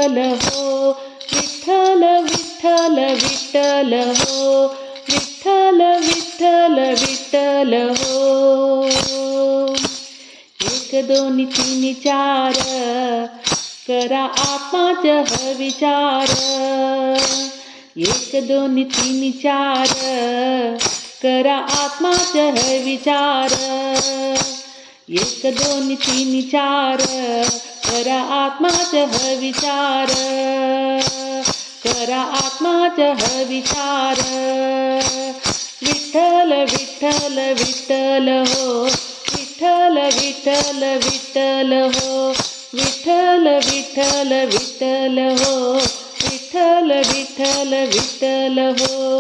विठ्ठल हो, विठ्ठल विठ्ठल विठ्ठल हो, विठ्ठल विठ्ठल विठ्ठल हो. एक दोन तीन चार करा आत्माचा विचार. एक दोन तीन चार करा आत्माचा विचार. एक दोन तीन चार करा आत्माचा विचार. करा आत्माचा विचार. विठ्ठल विठ्ठल विठ्ठल हो, विठ्ठल विठ्ठल विठ्ठल हो, विठ्ठल विठ्ठल विठ्ठल हो, विठ्ठल विठ्ठल विठ्ठल हो.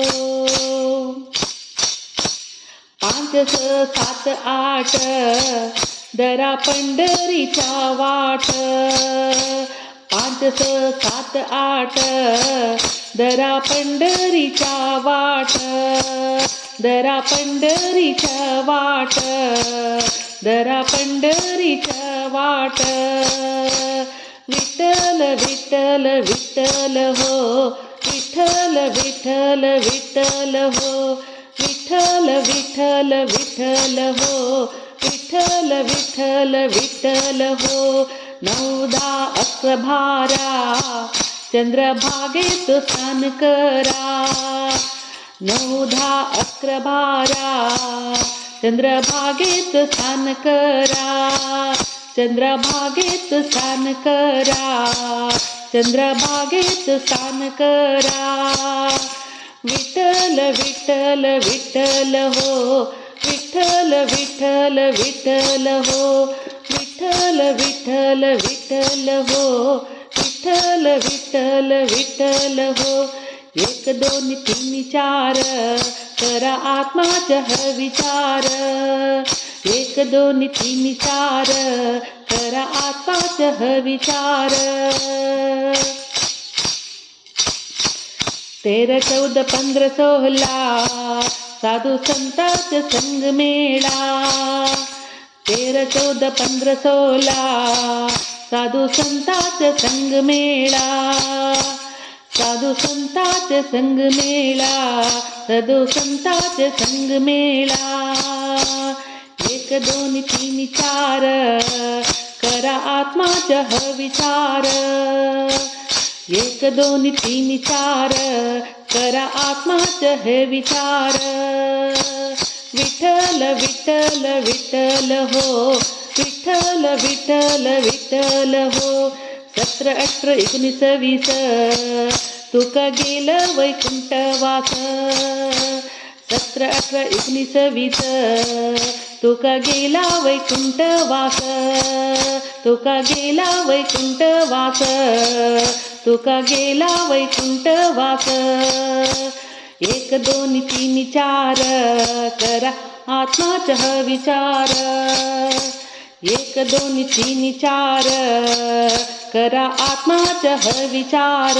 पाच सात आठ दरा पंढरीच्या वाट. पाच सात आठ दरा पंढरीच्या वाट. दरा पंढरीच्या वाट. दरा पंढरीच्या वाट. विठ्ठल विठ्ठल विठ्ठल हो, विठ्ठल विठ्ठल विठ्ठल हो, विठ्ठल विठ्ठल विठ्ठल हो, विठ्ठल विठ्ठल विठ्ठल हो. 9-10 12 चंद्रभागेत स्नान करा. 9-10 12 चंद्रभागेत स्नान करा. चंद्रभागेत स्नान करा. चंद्रभागेत स्नान करा. विठ्ठल विठ्ठल विठ्ठल हो, विठ्ठल विठ्ठल विठ्ठल हो, विठ्ठल विठ्ठल विठ्ठल हो, विठ्ठल विठ्ठल विठ्ठल हो. एक दोन तीन चार करा आत्माचा विचार. एक दोन तीन चार करा आत्माचा विचार. 13 14 15 16 साधू संतांचा संग मेळा. 13 14 15 16 साधू संतांचा संग मेळा. साधू संतांचा संग मेळा. साधू संतांचा संग मेळा. एक दोन तीन चार करा आत्माचा विचार. एक दोन तीन चार करा आत्माचा विचार. विठ्ठल विठ्ठल विठ्ठल हो, विठ्ठल विठ्ठल विठ्ठल हो. 17 18 19 20 तुका गेलं वैकुंठवास. 17 18 19 20 तुका गेला वैकुंठवास. तुका गेला वैकुंठवास. तुका गेला वैकुंठवास. एक दोन तीन चार करा आत्माचा विचार. एक दोन तीन चार करा आत्माचा विचार.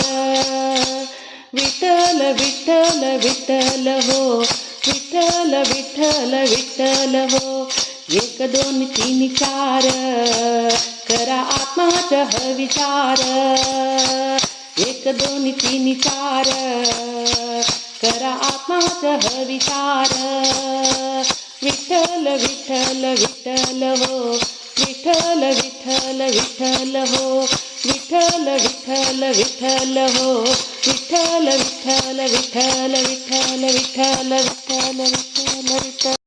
विठ्ठल विठ्ठल विठ्ठल हो, विठ्ठल विठ्ठल विठ्ठल हो. एक दोन तीन चार करा आत्माचा विचार. एक दोन तीन चार करा आत्माचा विचार. विठ्ठल विठ्ठल विठ्ठल हो, विठ्ठल विठ्ठल विठ्ठल हो, विठ्ठल विठ्ठल विठ्ठल हो, विठ्ठल विठ्ठल विठ्ठल विठ्ठल विठ्ठल विठ्ठल विठ्ठल विठ्ठल.